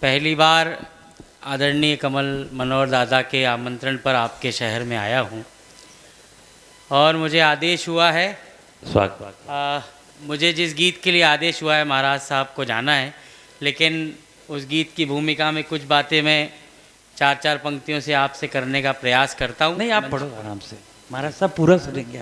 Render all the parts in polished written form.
पहली बार आदरणीय कमल मनोहर दादा के आमंत्रण पर आपके शहर में आया हूँ और मुझे आदेश हुआ है मुझे जिस गीत के लिए आदेश हुआ है महाराज साहब को जाना है, लेकिन उस गीत की भूमिका में कुछ बातें मैं चार चार पंक्तियों से आपसे करने का प्रयास करता हूँ। नहीं, आप पढ़ो आराम से, महाराज साहब पूरा सुनेंगे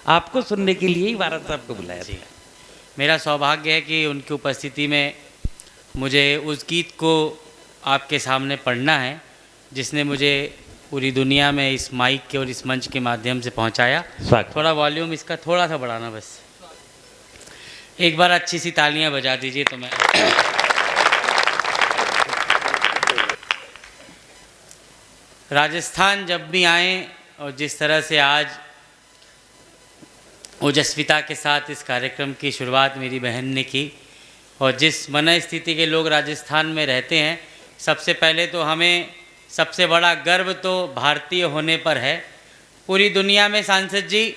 आपको सुनने के लिए ही महाराज साहब को बुलाया था। मेरा सौभाग्य है कि उनकी उपस्थिति में मुझे उस गीत को आपके सामने पढ़ना है जिसने मुझे पूरी दुनिया में इस माइक के और इस मंच के माध्यम से पहुंचाया। थोड़ा वॉल्यूम इसका थोड़ा सा बढ़ाना, बस एक बार अच्छी सी तालियां बजा दीजिए तो मैं राजस्थान जब भी आए और जिस तरह से आज ओजस्विता के साथ इस कार्यक्रम की शुरुआत मेरी बहन ने की और जिस मन स्थिति के लोग राजस्थान में रहते हैं, सबसे पहले तो हमें सबसे बड़ा गर्व तो भारतीय होने पर है। पूरी दुनिया में सांसद जी,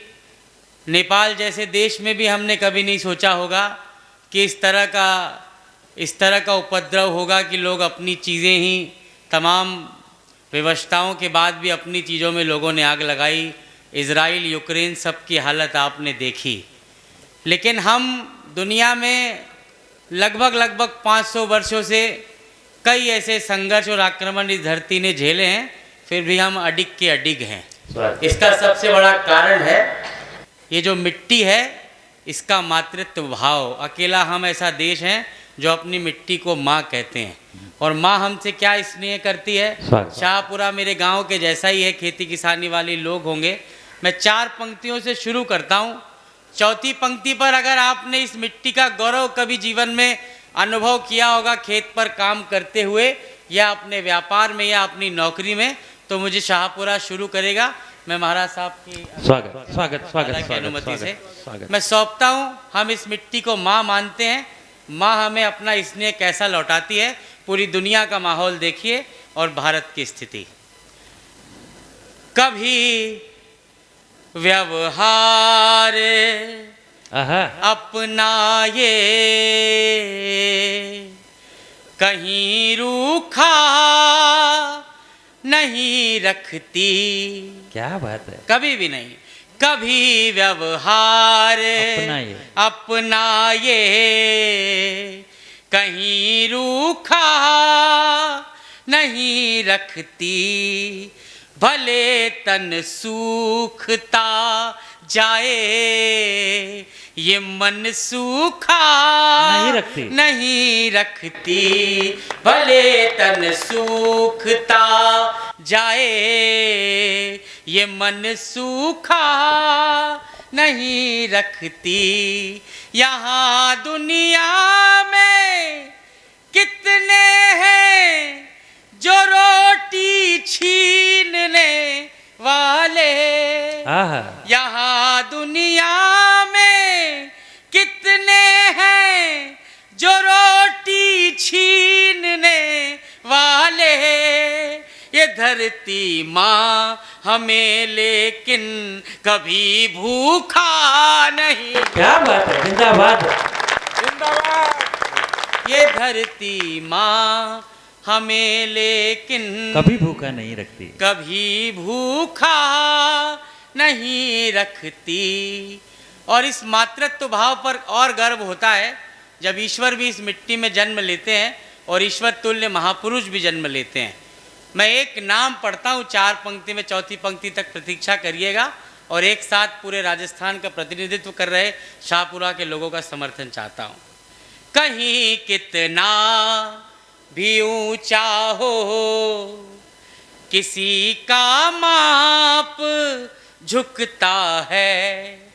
नेपाल जैसे देश में भी हमने कभी नहीं सोचा होगा कि इस तरह का उपद्रव होगा कि लोग अपनी चीज़ें ही, तमाम व्यवस्थाओं के बाद भी अपनी चीज़ों में लोगों ने आग लगाई। इज़राइल, यूक्रेन, सब की हालत आपने देखी। लेकिन हम दुनिया में लगभग 500 वर्षों से कई ऐसे संघर्ष और आक्रमण इस धरती ने झेले हैं, फिर भी हम अडिग के अडिग हैं। इसका सबसे बड़ा कारण है ये जो मिट्टी है, इसका मातृत्व भाव। अकेला हम ऐसा देश हैं जो अपनी मिट्टी को माँ कहते हैं। और माँ हमसे क्या स्नेह करती है। शाहपुरा मेरे गांव के जैसा ही है, खेती किसानी वाले लोग होंगे। मैं 4 पंक्तियों से शुरू करता हूँ। चौथी पंक्ति पर अगर आपने इस मिट्टी का गौरव कभी जीवन में अनुभव किया होगा, खेत पर काम करते हुए या अपने व्यापार में या अपनी नौकरी में, तो मुझे शाहपुरा शुरू करेगा। मैं महाराज साहब की स्वागत अनुमति से मैं सौंपता हूँ। हम इस मिट्टी को माँ मानते हैं। माँ हमें अपना स्नेह कैसा लौटाती है। पूरी दुनिया का माहौल देखिए और भारत की स्थिति। कभी व्यवहार अपनाए, कहीं रूखा नहीं रखती। क्या बात है, कभी भी नहीं। कभी व्यवहार अपनाए, कहीं रूखा नहीं रखती। भले तन सूखता जाए, ये मन सूखा नहीं रखती। भले तन सूखता जाए, ये मन सूखा नहीं रखती। यहाँ दुनिया में कितने हैं जो रोटी छीनने वाले। यहाँ दुनिया में कितने हैं जो रोटी छीनने वाले। ये धरती माँ हमें लेकिन कभी भूखा नहीं। क्या बात है, जिंदाबाद जिंदाबाद। ये धरती माँ हमें लेकिन कभी भूखा नहीं रखती। कभी भूखा नहीं रखती। और इस मातृत्व भाव पर और गर्व होता है जब ईश्वर भी इस मिट्टी में जन्म लेते हैं और ईश्वर तुल्य महापुरुष भी जन्म लेते हैं। मैं एक नाम पढ़ता हूँ 4 पंक्ति में, चौथी पंक्ति तक प्रतीक्षा करिएगा और एक साथ पूरे राजस्थान का प्रतिनिधित्व कर रहे शाहपुरा के लोगों का समर्थन चाहता हूँ। कहीं कितना भी ऊंचा हो, किसी का माप झुकता है।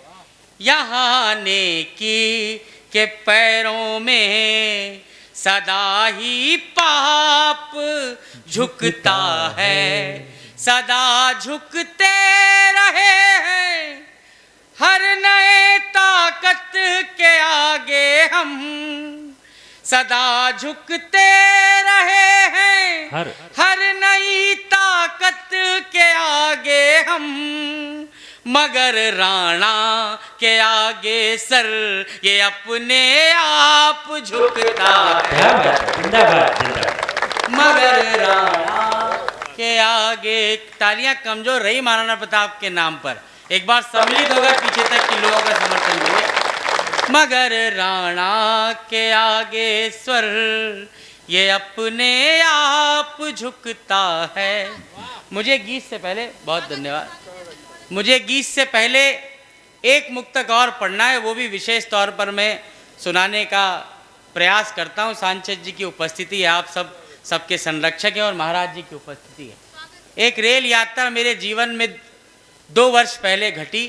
यहाँ नेकी के पैरों में सदा ही पाप झुकता है। सदा झुकते रहे हैं हर नए ताकत के आगे हम। सदा झुकते रहे हैं हर नई ताकत के आगे हम। मगर राणा के आगे सर ये अपने आप झुकता है। आगे। तालियां कमजोर रही महाराणा प्रताप के नाम पर, एक बार सम्मिलित होगा पीछे तक के लोगों का समर्थन मिले। मगर राणा के आगे स्वर ये अपने आप झुकता है। मुझे गीत से पहले, बहुत धन्यवाद, मुझे गीत से पहले एक मुक्तक और पढ़ना है, वो भी विशेष तौर पर मैं सुनाने का प्रयास करता हूँ। सांसद जी की उपस्थिति है, आप सबके संरक्षक हैं और महाराज जी की उपस्थिति है। एक रेल यात्रा मेरे जीवन में 2 वर्ष पहले घटी।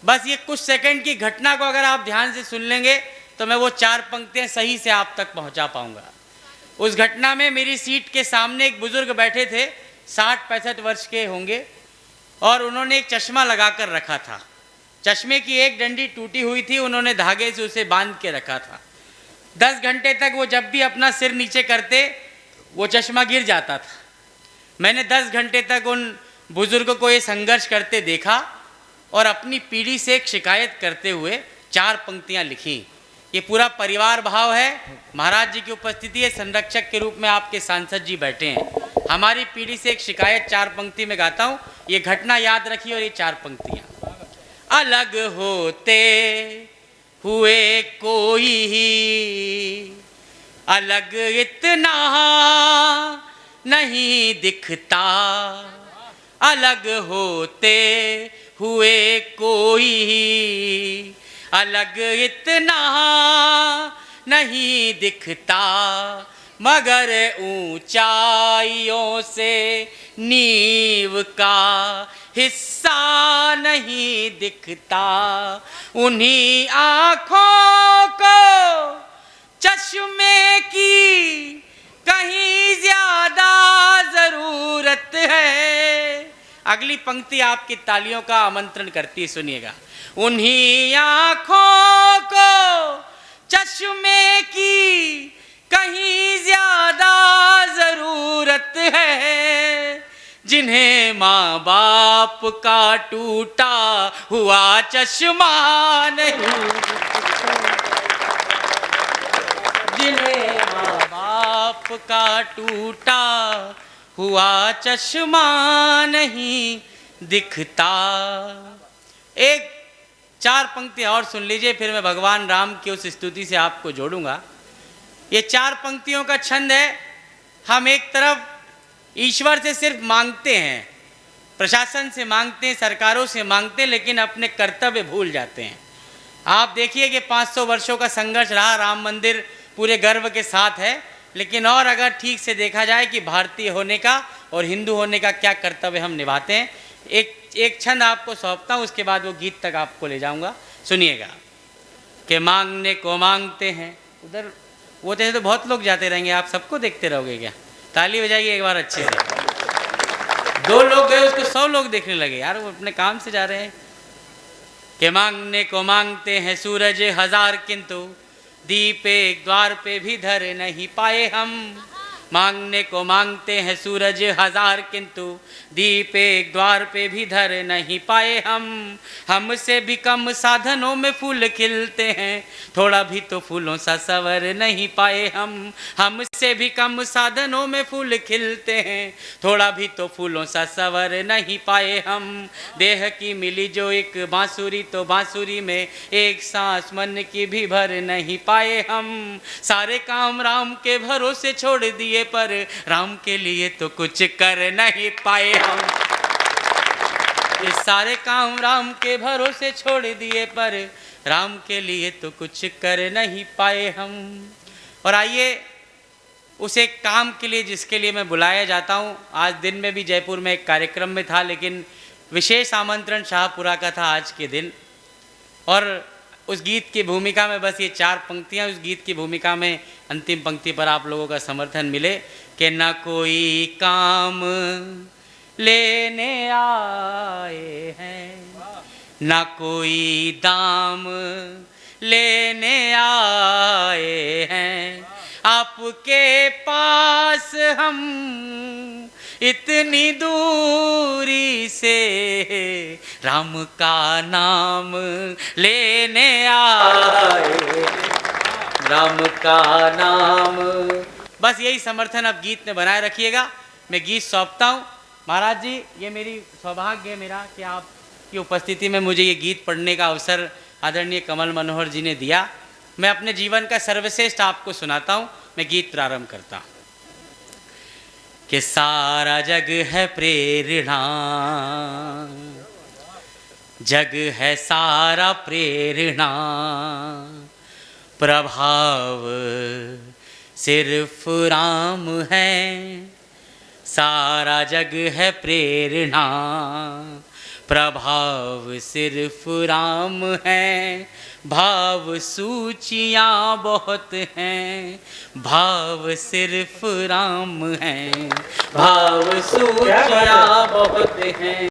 बस ये कुछ सेकंड की घटना को अगर आप ध्यान से सुन लेंगे तो मैं वो 4 पंक्तियां सही से आप तक पहुंचा पाऊंगा। उस घटना में मेरी सीट के सामने एक बुजुर्ग बैठे थे, 60-65 वर्ष के होंगे, और उन्होंने एक चश्मा लगा कर रखा था। चश्मे की एक डंडी टूटी हुई थी, उन्होंने धागे से उसे बांध के रखा था। 10 घंटे तक वो जब भी अपना सिर नीचे करते वो चश्मा गिर जाता था। मैंने 10 घंटे तक उन बुजुर्ग को ये संघर्ष करते देखा और अपनी पीढ़ी से एक शिकायत करते हुए 4 पंक्तियां लिखी। ये पूरा परिवार भाव है, महाराज जी की उपस्थिति है, संरक्षक के रूप में आपके सांसद जी बैठे हैं। हमारी पीढ़ी से एक शिकायत 4 पंक्ति में गाता हूँ, ये घटना याद रखिए और ये 4 पंक्तियाँ। अलग होते हुए कोई ही अलग इतना नहीं दिखता, अलग होते हुए कोई ही अलग इतना नहीं दिखता, मगर ऊंचाइयों से नींव का हिस्सा नहीं दिखता। उन्हीं आँखों को चश्मे की कहीं ज्यादा जरूरत है। अगली पंक्ति आपकी तालियों का आमंत्रण करती है, सुनिएगा। उन्हीं आँखों को चश्मे की कहीं ज्यादा जरूरत है, जिन्हें माँ बाप का टूटा हुआ चश्मा नहीं, जिन्हें माँ बाप का टूटा हुआ चश्मा नहीं दिखता। एक 4 पंक्तियाँ और सुन लीजिए, फिर मैं भगवान राम की उस स्तुति से आपको जोड़ूंगा। ये 4 पंक्तियों का छंद है। हम एक तरफ ईश्वर से सिर्फ मांगते हैं, प्रशासन से मांगते हैं, सरकारों से मांगते हैं, लेकिन अपने कर्तव्य भूल जाते हैं। आप देखिए कि 500 वर्षों का संघर्ष रहा, राम मंदिर पूरे गर्व के साथ है, लेकिन और अगर ठीक से देखा जाए कि भारतीय होने का और हिंदू होने का क्या कर्तव्य हम निभाते हैं। एक छंद आपको सौंपता हूँ, उसके बाद वो गीत तक आपको ले जाऊँगा, सुनिएगा। कि मांगने को मांगते हैं, उधर वो जैसे तो बहुत लोग जाते रहेंगे, आप सबको देखते रहोगे क्या? ताली बजाइए एक बार अच्छे से। 2 लोग गए, उसको 100 लोग देखने लगे, यार वो अपने काम से जा रहे हैं। कि मांगने को मांगते हैं सूरज 1000, किंतु दीप एक द्वार पे भी धर नहीं पाए हम। मांगने को मांगते हैं सूरज 1000, किंतु दीप एक द्वार पे भी धर नहीं पाए हम। हमसे भी कम साधनों में फूल खिलते हैं, थोड़ा भी तो फूलों सा सवर नहीं पाए हम। हमसे भी कम साधनों में फूल खिलते हैं, थोड़ा भी तो फूलों सा सवर नहीं पाए हम। देह की मिली जो एक बांसुरी, तो बांसुरी में एक सांस मन की भी भर नहीं पाए हम। सारे काम राम के भरोसे छोड़ दिए, पर राम के लिए तो कुछ कर नहीं पाए हम। ये सारे काम राम के भरोसे छोड़ दिए, पर राम के लिए तो कुछ कर नहीं पाए हम। और आइए उस एक काम के लिए जिसके लिए मैं बुलाया जाता हूँ। आज दिन में भी जयपुर में एक कार्यक्रम में था, लेकिन विशेष आमंत्रण शाहपुरा का था आज के दिन। और उस गीत की भूमिका में बस ये 4 पंक्तियाँ, उस गीत की भूमिका में अंतिम पंक्ति पर आप लोगों का समर्थन मिले। कि न कोई काम लेने आए हैं, न कोई दाम लेने आए हैं, आपके पास हम इतनी दूरी से राम का नाम लेने आए, राम का नाम। बस यही समर्थन अब गीत में बनाए रखिएगा। मैं गीत सौंपता हूँ, महाराज जी, ये मेरी सौभाग्य है मेरा कि आपकी उपस्थिति में मुझे ये गीत पढ़ने का अवसर आदरणीय कमल मनोहर जी ने दिया। मैं अपने जीवन का सर्वश्रेष्ठ आपको सुनाता हूँ। मैं गीत प्रारंभ करता हूँ कि सारा जग है प्रेरणा, जग है सारा प्रेरणा, प्रभाव सिर्फ राम है। सारा जग है प्रेरणा, प्रभाव सिर्फ राम है। भाव सूचियाँ बहुत हैं, भाव सिर्फ राम है। भाव सूचियाँ बहुत हैं।